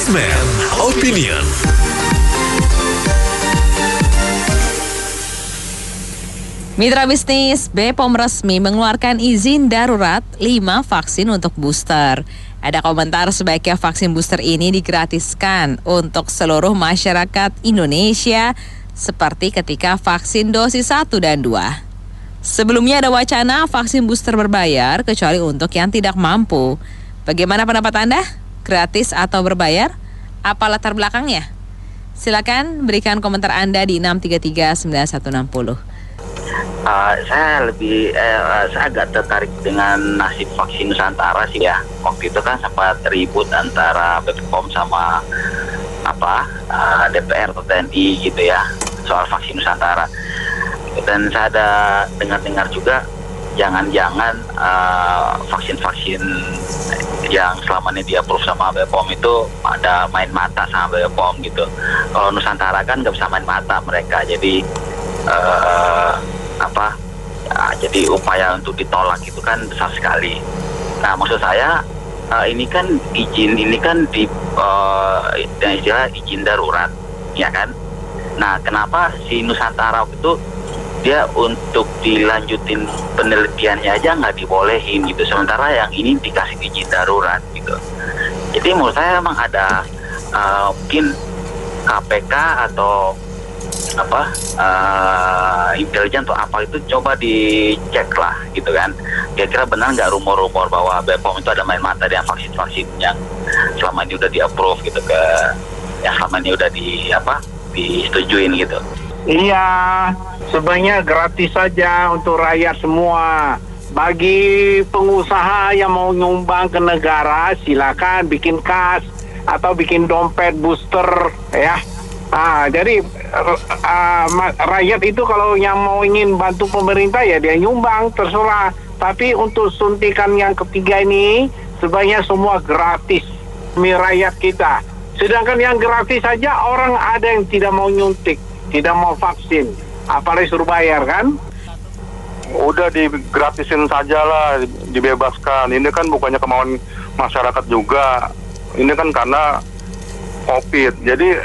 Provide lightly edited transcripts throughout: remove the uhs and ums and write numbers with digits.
Businessman Opinion. Mitra bisnis, BPOM resmi mengeluarkan izin darurat 5 vaksin untuk booster. Ada komentar sebaiknya vaksin booster ini digratiskan untuk seluruh masyarakat Indonesia seperti ketika vaksin dosis 1 dan 2. Sebelumnya ada wacana vaksin booster berbayar kecuali untuk yang tidak mampu. Bagaimana pendapat Anda? Gratis atau berbayar? Apa latar belakangnya? Silakan berikan komentar Anda di 6339160. Saya agak tertarik dengan nasib vaksin Nusantara sih ya. Waktu itu kan sempat ribut antara BPOM sama DPR atau TNI gitu ya soal vaksin Nusantara. Dan saya ada dengar juga jangan-jangan vaksin-vaksin yang selama ini dia-approve sama BPOM itu ada main mata sama BPOM gitu. Kalau Nusantara kan nggak bisa main mata mereka, jadi jadi upaya untuk ditolak itu kan besar sekali. Nah, maksud saya ini kan izin istilah izin darurat, ya kan? Nah, kenapa si Nusantara itu dia untuk dilanjutin penelitiannya aja nggak dibolehin gitu, sementara yang ini dikasih izin darurat gitu. Jadi menurut saya memang ada mungkin KPK atau intelijen atau apa itu coba dicek lah gitu kan, kira-kira benar nggak rumor-rumor bahwa BPOM itu ada main mata dengan vaksin-vaksin yang selama ini udah di-approve gitu, yang selama ini udah disetujuin gitu. Iya, sebenarnya gratis saja untuk rakyat semua. Bagi pengusaha yang mau nyumbang ke negara, silakan bikin kas atau bikin dompet booster ya. Jadi rakyat itu kalau yang mau ingin bantu pemerintah ya dia nyumbang, terserah. Tapi untuk suntikan yang ketiga ini sebenarnya semua gratis demi rakyat kita. Sedangkan yang gratis saja orang ada yang tidak mau nyuntik, tidak mau vaksin, apalagi suruh bayar kan? Udah digratisin saja lah, dibebaskan. Ini kan bukannya kemauan masyarakat juga. Ini kan karena COVID, jadi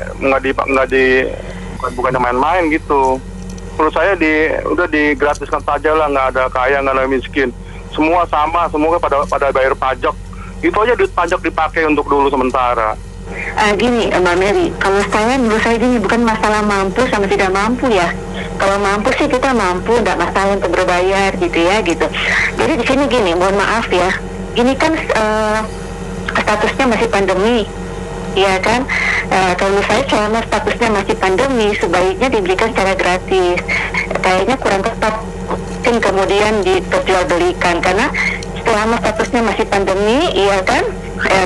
bukannya main-main gitu. Menurut saya udah digratiskan saja lah, nggak ada kaya, nggak ada miskin. Semua sama, semua pada bayar pajak. Itu aja duit pajak dipakai untuk dulu sementara. Gini Mbak Mary, kalau menurut saya ini bukan masalah mampu sama tidak mampu ya. Kalau mampu sih kita mampu, tidak masalah untuk berbayar gitu ya gitu. Jadi di sini gini, mohon maaf ya, ini kan statusnya masih pandemi. Iya kan, kalau saya selama statusnya masih pandemi sebaiknya diberikan secara gratis. Kayaknya kurang tepat mungkin kemudian diperjualbelikan karena selama statusnya masih pandemi, iya kan,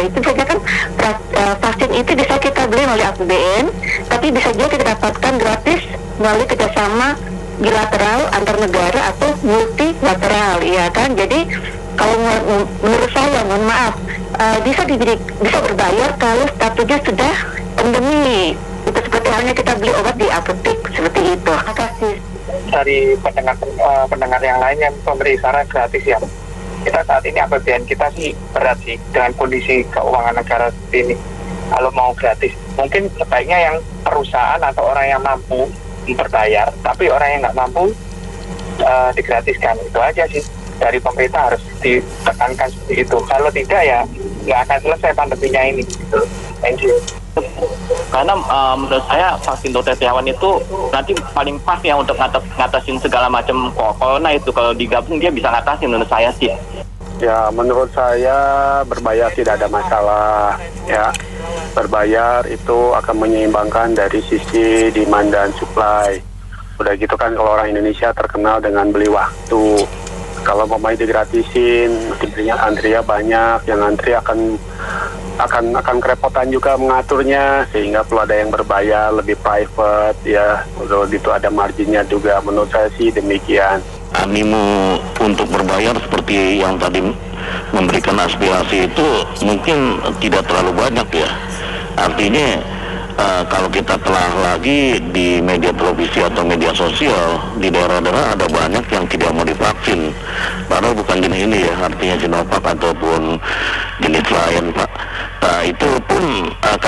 itu saja kan vaksin itu bisa kita beli melalui APBN, tapi bisa juga kita dapatkan gratis melalui kerjasama bilateral antar negara atau multilateral, iya kan. Jadi kalau menurut saya, mohon maaf, bisa berbayar kalau statusnya sudah pandemi. Itu seperti halnya kita beli obat di apotek seperti itu. Terima kasih. Dari pendengar yang lain yang memberi saran gratis ya. Kita saat ini APBN kita sih berat sih dengan kondisi keuangan negara seperti ini. Kalau mau gratis, mungkin sebaiknya yang perusahaan atau orang yang mampu berbayar, tapi orang yang nggak mampu digratiskan. Itu aja sih. Dari pemerintah harus ditekankan seperti itu. Kalau tidak ya nggak akan selesai pandeminya ini. Gitu. Thank you. Karena menurut saya vaksin Dr. Terawan itu nanti paling pas ya untuk ngatasin segala macam corona itu. Kalau digabung dia bisa ngatasin menurut saya sih. Ya, menurut saya berbayar tidak ada masalah ya. Berbayar itu akan menyeimbangkan dari sisi demand dan supply. Udah gitu kan kalau orang Indonesia terkenal dengan beli waktu. Kalau pemain digratisin, sebenarnya antrinya banyak, yang antri akan kerepotan juga mengaturnya, sehingga perlu ada yang berbayar lebih private ya, kalau gitu ada marginnya juga. Menurut saya sih demikian. Animo untuk berbayar seperti yang tadi memberikan aspirasi itu mungkin tidak terlalu banyak ya. Artinya kalau kita telah lagi di media televisi atau media sosial di daerah-daerah ada banyak yang tidak mau divaksin, padahal bukan jenis ini ya, artinya Sinovac ataupun jenis lain Pak. Nah itu pun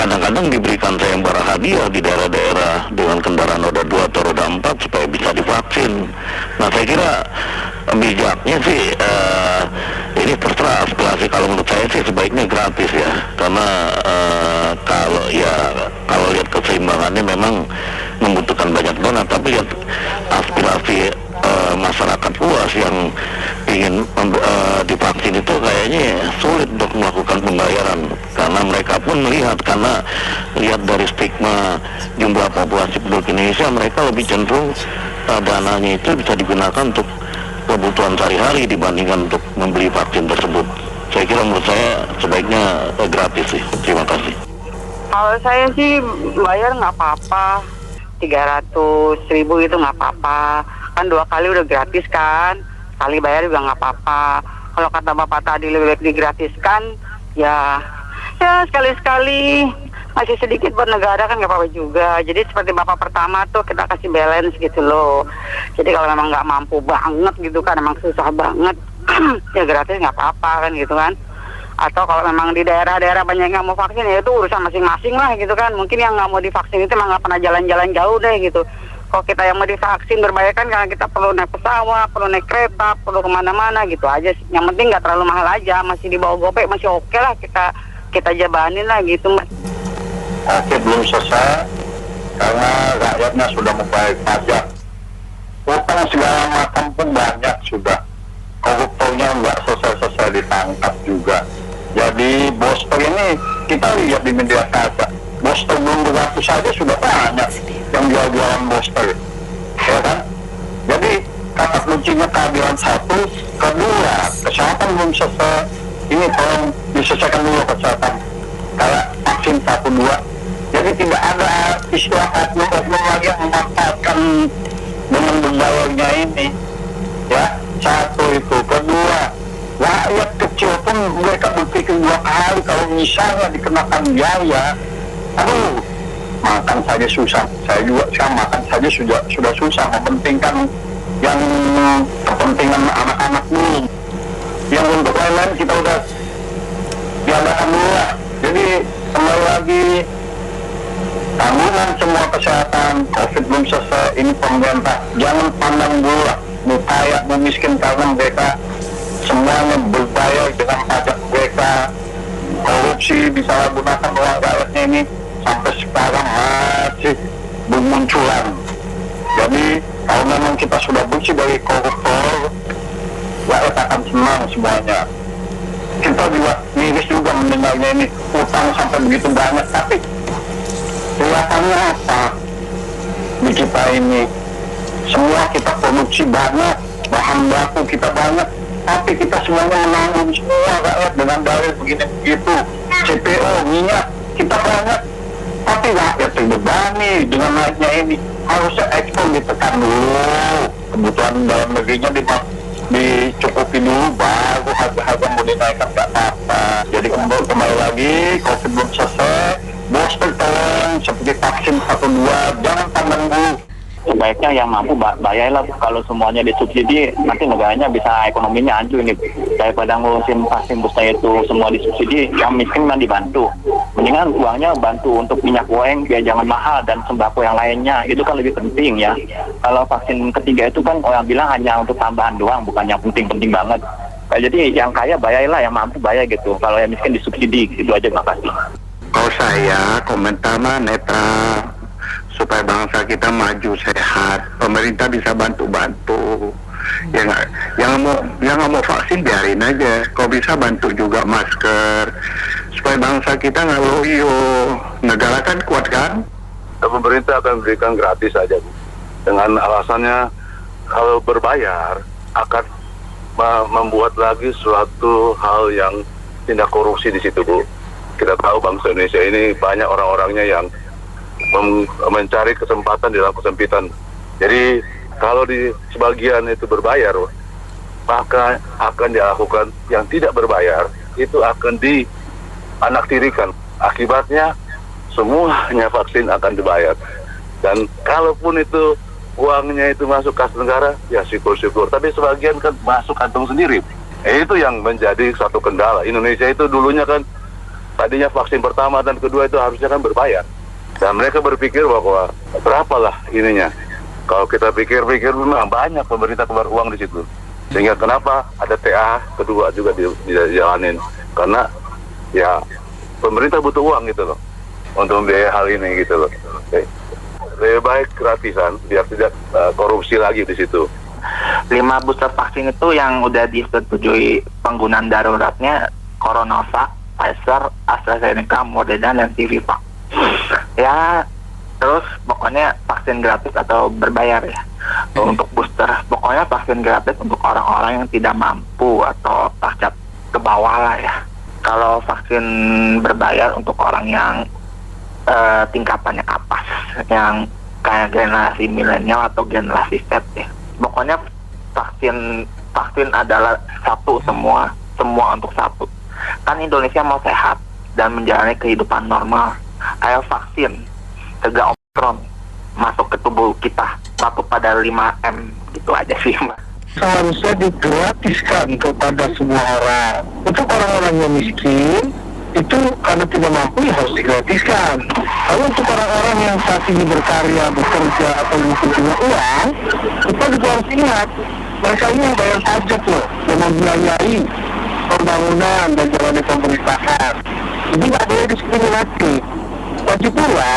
kadang-kadang diberikan sayembara hadiah di daerah-daerah dengan kendaraan roda 2 atau roda 4 supaya bisa divaksin. Nah, saya kira bijaknya sih ini terserah aspirasi. Kalau menurut saya sih sebaiknya gratis ya, karena kalau lihat keseimbangannya memang membutuhkan banyak dana, tapi lihat aspirasi masyarakat luas yang ingin divaksin itu kayaknya sulit untuk melakukan pembayaran, karena mereka pun melihat, karena lihat dari stigma jumlah populasi penduduk Indonesia, mereka lebih cenderung dananya itu bisa digunakan untuk kebutuhan sehari-hari dibandingkan untuk membeli vaksin tersebut. Saya kira menurut saya sebaiknya gratis sih. Terima kasih. Kalau saya sih bayar nggak apa-apa, 300.000 itu nggak apa-apa. Kan 2 kali udah gratis kan, sekali bayar juga nggak apa-apa. Kalau kata Bapak tadi lebih baik digratiskan, ya sekali-sekali masih sedikit buat negara kan nggak apa-apa juga. Jadi seperti Bapak pertama tuh kita kasih balance gitu loh. Jadi kalau memang nggak mampu banget gitu kan, emang susah banget, ya gratis nggak apa-apa kan gitu kan. Atau kalau memang di daerah-daerah banyak yang nggak mau vaksin, ya itu urusan masing-masing lah gitu kan. Mungkin yang nggak mau divaksin itu emang nggak pernah jalan-jalan jauh deh gitu. Kalau kita yang mau divaksin berbayar kan, karena kita perlu naik pesawat, perlu naik kereta, perlu kemana-mana gitu aja. Yang penting nggak terlalu mahal aja, masih di bawah gopek masih oke lah, kita jabanin lah gitu Mbak. Oke, belum selesai karena rakyatnya sudah membayar pajak. Utang segala macam pun banyak sudah. Koruptornya nggak selesai-selesai ditangkap juga. Jadi booster ini kita lihat di media massa, booster belum beratus saja sudah banyak yang jual-jualan booster, ya kan? Jadi kata kuncinya keadilan satu, kedua kesehatan belum selesai. Ini tolong diselesaikan dulu kesehatan, kayak vaksin 1-2. Jadi tidak ada istilah oknum-oknum lagi yang memanfaatkan dengan berbayarnya ini, ya. Satu itu, kedua rakyat kecil pun mereka berpikir 2 kali kalau misalnya dikenakan biaya. Aduh, makan saja susah. Saya makan saja sudah susah, mementingkan yang kepentingan anak-anak dulu. Yang untuk lain-lain kita udah diadakan dulu lah. Jadi kembali lagi, tanggungan semua kesehatan, COVID belum selesai, ini pemerintah jangan pandang dulu lah kaya miskin, karena mereka semuanya berbayar dengan pajak mereka. Korupsi disalahgunakan uang rakyatnya ini sampai sekarang masih bermunculan. Jadi kalau memang kita sudah bersih dari koruptor, rakyat akan senang semuanya. Kita juga miris juga mendengarnya ini, utang sampai begitu banyak, tapi kelihatannya apa di kita ini? Semua kita produksi banyak, bahan baku kita banyak, tapi kita semuanya menanggung semua rakyat dengan dalih begini-begitu. CPO, minyak, kita banyak, tapi rakyat terbebani dengan naiknya ini. Harusnya ekspor ditekan dulu, kebutuhan dalam negerinya dicukupi dulu, baru harga-harga mau dinaikkan, nggak apa-apa. Jadi kembali lagi, COVID belum selesai, booster tolong seperti vaksin 1-2, jangan pandang dulu. Sebaiknya yang mampu bayarlah. Kalau semuanya disubsidi, nanti negaranya bisa ekonominya hancur nih. Daripada ngurusin vaksin booster itu semua disubsidi, yang miskin kan dibantu. Mendingan uangnya bantu untuk minyak goreng biar jangan mahal, dan sembako yang lainnya, itu kan lebih penting ya. Kalau vaksin ketiga itu kan orang bilang hanya untuk tambahan doang, bukan yang penting-penting banget. Jadi yang kaya bayarlah, yang mampu bayar gitu. Kalau yang miskin disubsidi, itu aja. Makasih. Kalau saya komentar netral, supaya bangsa kita maju sehat, pemerintah bisa bantu-bantu. Yang nggak mau vaksin biarin aja. Kalau bisa bantu juga masker, supaya bangsa kita nggak loyo. Negara kan kuat kan? Pemerintah akan berikan gratis aja, Bu. Dengan alasannya kalau berbayar akan membuat lagi suatu hal yang tindak korupsi di situ, Bu. Kita tahu bangsa Indonesia ini banyak orang-orangnya yang mencari kesempatan di dalam kesempitan. Jadi kalau di sebagian itu berbayar, maka akan dilakukan yang tidak berbayar, itu akan dianaktirikan. Akibatnya semuanya vaksin akan dibayar. Dan kalaupun itu uangnya itu masuk kas negara, ya syukur-syukur. Tapi sebagian kan masuk kantong sendiri. Itu yang menjadi satu kendala. Indonesia itu dulunya kan Tadinya vaksin pertama dan kedua itu harusnya kan berbayar. Dan mereka berpikir bahwa berapalah ininya. Kalau kita pikir-pikir memang banyak pemerintah keluar uang di situ. Sehingga kenapa ada TA kedua juga dijalanin. Karena ya pemerintah butuh uang gitu loh. Untuk membiayai hal ini gitu loh. Oke. Lebih baik gratisan biar tidak korupsi lagi di situ. 5 booster vaksin itu yang udah disetujui penggunaan daruratnya Coronavac, Pfizer, AstraZeneca, Moderna, dan Sinovac. Ya, terus pokoknya vaksin gratis atau berbayar ya untuk booster. Pokoknya vaksin gratis untuk orang-orang yang tidak mampu atau pajak ke bawah lah ya. Kalau vaksin berbayar untuk orang yang tingkatannya atas, yang kayak generasi milenial atau generasi Z ya. Pokoknya vaksin adalah satu semua untuk satu. Kan Indonesia mau sehat dan menjalani kehidupan normal. Ayo vaksin, cegah Omikron masuk ke tubuh kita. Patuh pada 5M, gitu aja sih Mbak. Seharusnya digratiskan kepada semua orang. Untuk orang-orang yang miskin, itu karena tidak mampu ya harus digratiskan. Lalu untuk orang-orang yang saat ini berkarya, bekerja atau punya uang, kita juga harus ingat mereka ini yang bayar pajak loh, yang membiayai pembangunan dan jalannya pemerintahan. Jadi nggak boleh diskriminatif. Lagi pula,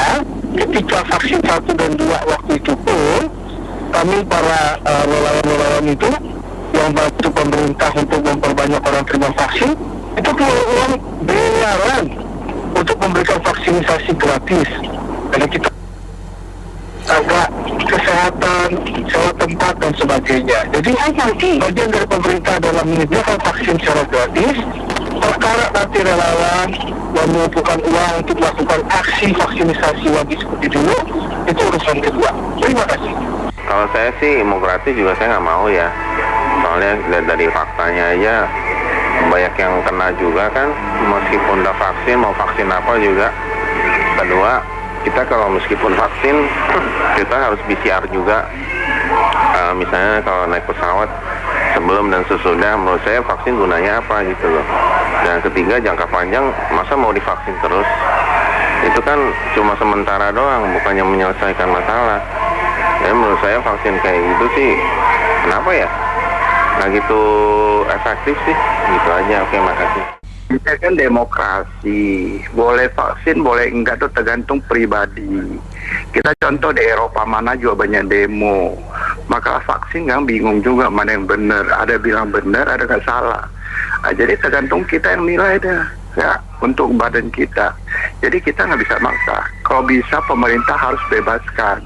ketika vaksin 1 dan 2 waktu itu pun, kami para relawan-relawan itu yang bantu pemerintah untuk memperbanyak orang terima vaksin, itu keluar uang miliaran untuk memberikan vaksinisasi gratis. Jadi kita agak kesehatan, sewa tempat dan sebagainya. Jadi bagian dari pemerintah dalam menyediakan vaksin secara gratis. Perkara nanti relawan yang mengumpulkan uang untuk melakukan aksi vaksinisasi lagi seperti dulu, itu urusan kedua. Terima kasih. Kalau saya sih mau gratis juga saya nggak mau ya. Soalnya dari faktanya aja banyak yang kena juga kan, meskipun udah vaksin, mau vaksin apa juga. Kedua, kita kalau meskipun vaksin, kita harus PCR juga. Misalnya kalau naik pesawat, sebelum dan sesudah, menurut saya vaksin gunanya apa gitu loh. Dan ketiga, jangka panjang, masa mau divaksin terus? Itu kan cuma sementara doang, bukannya menyelesaikan masalah. Ya menurut saya vaksin kayak gitu sih, kenapa ya? Nggak gitu efektif sih, gitu aja. Oke, makasih. Kita kan demokrasi, boleh vaksin, boleh enggak tuh tergantung pribadi. Kita contoh di Eropa mana juga banyak demo. Maka vaksin kan bingung juga mana yang benar. Ada bilang benar, ada nggak salah. Nah, jadi tergantung kita yang nilai dah, ya, untuk badan kita. Jadi kita nggak bisa maksa. Kalau bisa pemerintah harus bebaskan.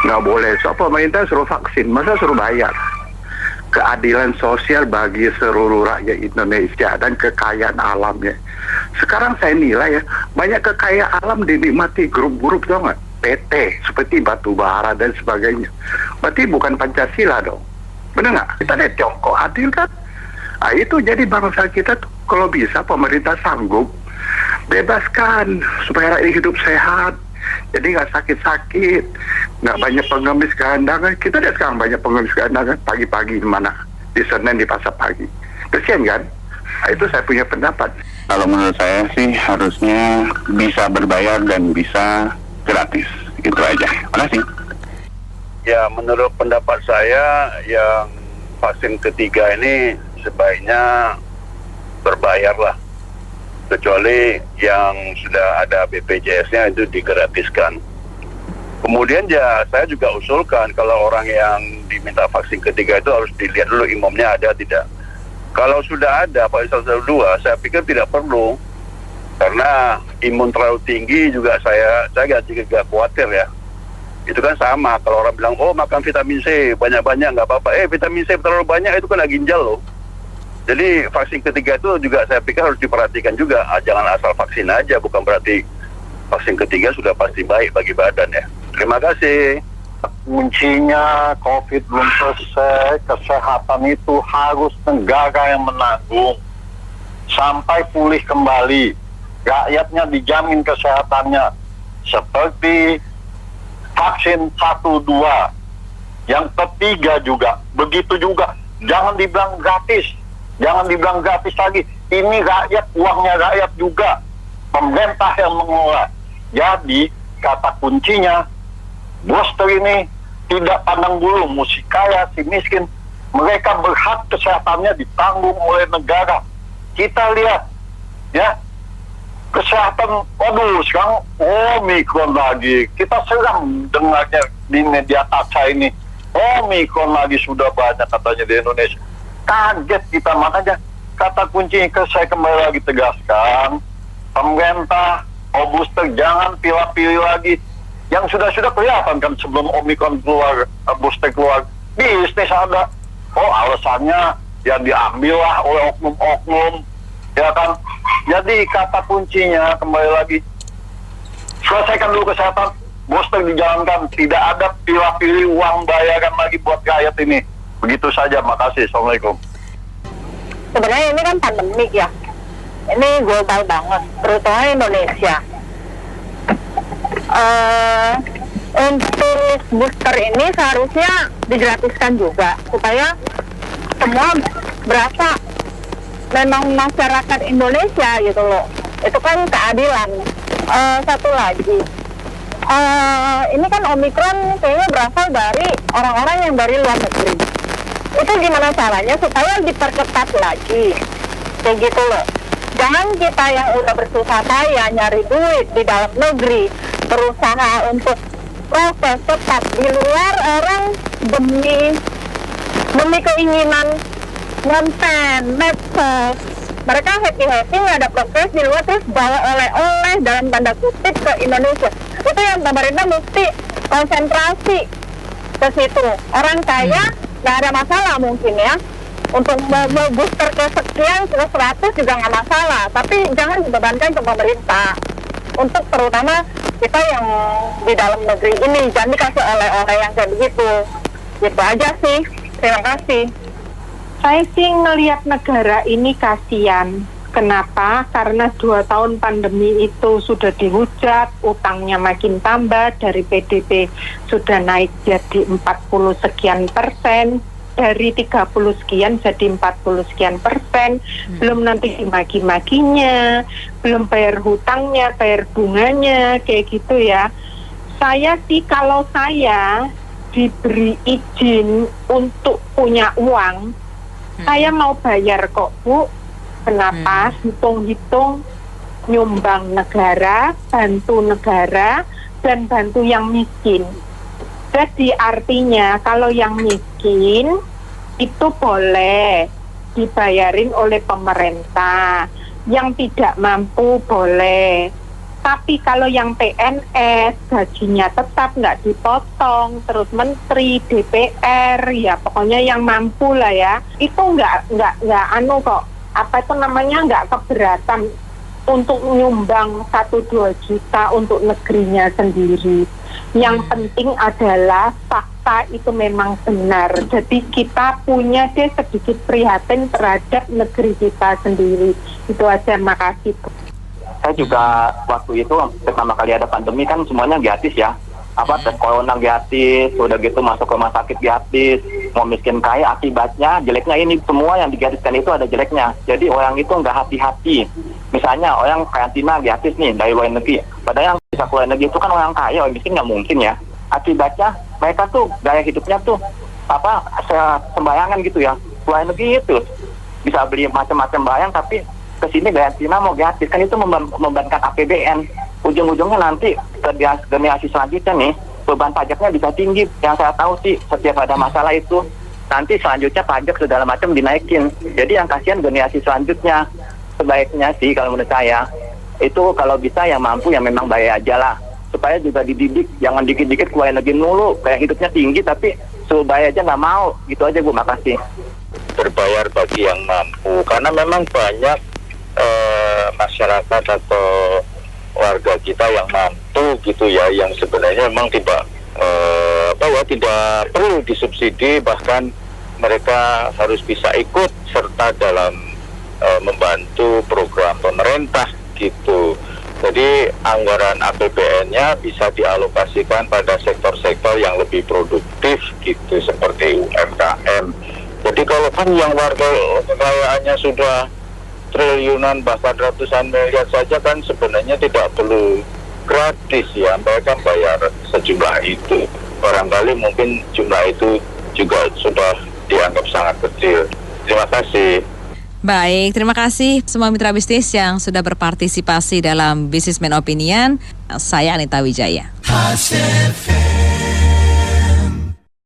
Nggak boleh, so pemerintah suruh vaksin, masa suruh bayar? Keadilan sosial bagi seluruh rakyat Indonesia dan kekayaan alamnya. Sekarang saya nilai ya, banyak kekayaan alam dinikmati grup-grup tau nggak? PT, seperti batu bara dan sebagainya. Berarti bukan Pancasila dong. Benar nggak? Kita lihat Tiongkok adil kan? Nah, itu jadi bangsa kita tuh, kalau bisa pemerintah sanggup bebaskan supaya rakyat hidup sehat. Jadi nggak sakit-sakit, nggak banyak pengemis kehandangan. Kita lihat sekarang banyak pengemis kehandangan pagi-pagi di mana? Di Senen, di pasar pagi. Kesian kan? Nah, itu saya punya pendapat. Kalau menurut saya sih harusnya bisa berbayar dan bisa gratis. Itu aja. Makasih. Ya, menurut pendapat saya yang vaksin ketiga ini sebaiknya berbayar lah. Kecuali yang sudah ada BPJS-nya itu digratiskan. Kemudian ya saya juga usulkan kalau orang yang diminta vaksin ketiga itu harus dilihat dulu imunnya ada tidak. Kalau sudah ada vaksin 1, saya pikir tidak perlu. Karena imun terlalu tinggi juga saya agak khawatir ya. Itu kan sama kalau orang bilang, oh makan vitamin C banyak-banyak nggak apa-apa. Vitamin C terlalu banyak itu kan ginjal loh. Jadi vaksin ketiga itu juga saya pikir harus diperhatikan juga. Jangan asal vaksin aja, bukan berarti vaksin ketiga sudah pasti baik bagi badan ya. Terima kasih. Kuncinya COVID belum selesai, kesehatan itu harus negara yang menanggung sampai pulih kembali. Rakyatnya dijamin kesehatannya seperti vaksin 1, 2. Yang ketiga juga, begitu juga. Jangan dibilang gratis. Jangan dibilang gratis lagi. Ini rakyat, uangnya rakyat juga. pemerintah yang mengelola. Jadi kata kuncinya, booster ini tidak pandang bulu, si kaya, si miskin, mereka berhak kesehatannya ditanggung oleh negara. Kita lihat, ya, kesehatan, waduh, sekarang Omikron lagi. Kita sering dengarnya di media kaca ini, Omikron lagi sudah banyak katanya di Indonesia. Kaget kita, makanya kata kunci saya kembali lagi tegaskan, pemerintah, booster jangan pilih-pilih lagi. Yang sudah kelihatan kan sebelum Omikron keluar, booster keluar, bisnis ada. Oh, alasannya ya diambil lah oleh oknum-oknum, ya kan. Jadi kata kuncinya kembali lagi, selesaikan dulu kesehatan, booster dijalankan, tidak ada pilih-pilih uang bayaran lagi buat rakyat ini. Begitu saja, makasih. Assalamualaikum. Sebenarnya ini kan pandemik ya, ini global banget, terutama Indonesia. Untuk booster ini seharusnya digratiskan juga supaya semua berasa memang masyarakat Indonesia gitu loh. Itu kan keadilan. Satu lagi, ini kan Omikron kayaknya berasal dari orang-orang yang dari luar negeri. Itu gimana caranya supaya diperketat lagi, kayak gitu loh. Jangan kita yang udah bersusah payah nyari duit di dalam negeri, berusaha untuk proses tetap di luar orang demi keinginan konten, medsos. Mereka happy nggak ada progres di luar, terus bawa oleh-oleh dalam tanda kutip ke Indonesia. Itu yang pemerintah mesti konsentrasi ke situ. Orang kaya nggak ada masalah mungkin ya, untuk booster ke sekian, ke 100 juga nggak masalah. Tapi jangan dibebankan ke pemerintah. Untuk terutama kita yang di dalam negeri ini, jangan dikasih oleh-oleh yang kayak begitu. Gitu aja sih. Terima kasih. Saya sih ngelihat negara ini kasihan. Kenapa? Karena 2 tahun pandemi itu sudah dihujat, utangnya makin tambah, dari PDB sudah naik jadi 40 sekian persen, dari 30 sekian jadi 40 sekian persen, belum nanti dimaki-makinya, belum bayar hutangnya, bayar bunganya, kayak gitu ya. Saya sih kalau saya diberi izin untuk punya uang, saya mau bayar kok Bu. Kenapa? Hitung-hitung nyumbang negara, bantu negara, dan bantu yang miskin. Jadi artinya kalau yang miskin itu boleh dibayarin oleh pemerintah, yang tidak mampu boleh. Tapi kalau yang PNS gajinya tetap nggak dipotong, terus menteri, DPR, ya pokoknya yang mampu lah ya, itu nggak anu kok, apa itu namanya, nggak keberatan untuk nyumbang 1-2 juta untuk negerinya sendiri. Yang penting adalah fakta itu memang benar. Jadi kita punya deh sedikit prihatin terhadap negeri kita sendiri. Itu aja, makasih. Saya juga waktu itu pertama kali ada pandemi kan semuanya gratis ya. Tes corona gratis, udah gitu masuk ke rumah sakit gratis, mau miskin kaya. Akibatnya jeleknya ini semua yang digratiskan itu ada jeleknya. Jadi orang itu nggak hati-hati. Misalnya orang karantina gratis nih dari luar negeri, padahal yang bisa keluar negeri itu kan orang kaya, orang miskin nggak mungkin ya. Akibatnya mereka tuh gaya hidupnya tuh sembayangan gitu ya. Luar negeri itu bisa beli macam-macam barang, tapi kesini karantina mau gratis, kan itu membebankan APBN. Ujung-ujungnya nanti ke generasi selanjutnya nih, beban pajaknya bisa tinggi. Yang saya tahu sih, setiap ada masalah itu nanti selanjutnya pajak segala macam dinaikin. Jadi yang kasihan generasi selanjutnya. Sebaiknya sih kalau menurut saya itu kalau bisa yang mampu yang memang bayar aja lah, supaya juga dididik, jangan dikit-dikit keluar negeri mulu, kayak hidupnya tinggi tapi suruh bayar aja nggak mau. Gitu aja Bu, makasih. Berbayar bagi yang mampu, karena memang banyak masyarakat atau warga kita yang mampu gitu ya, yang sebenarnya memang tidak perlu disubsidi, bahkan mereka harus bisa ikut serta dalam membantu program pemerintah gitu. Jadi anggaran APBN-nya bisa dialokasikan pada sektor-sektor yang lebih produktif gitu, seperti UMKM. Jadi kalau kan yang warga kekayaannya sudah triliunan bahkan ratusan miliar saja kan sebenarnya tidak perlu gratis ya, mereka bayar sejumlah itu. Barangkali mungkin jumlah itu juga sudah dianggap sangat kecil. Terima kasih. Baik, terima kasih semua mitra bisnis yang sudah berpartisipasi dalam Businessman Opinion. Saya Anita Wijaya.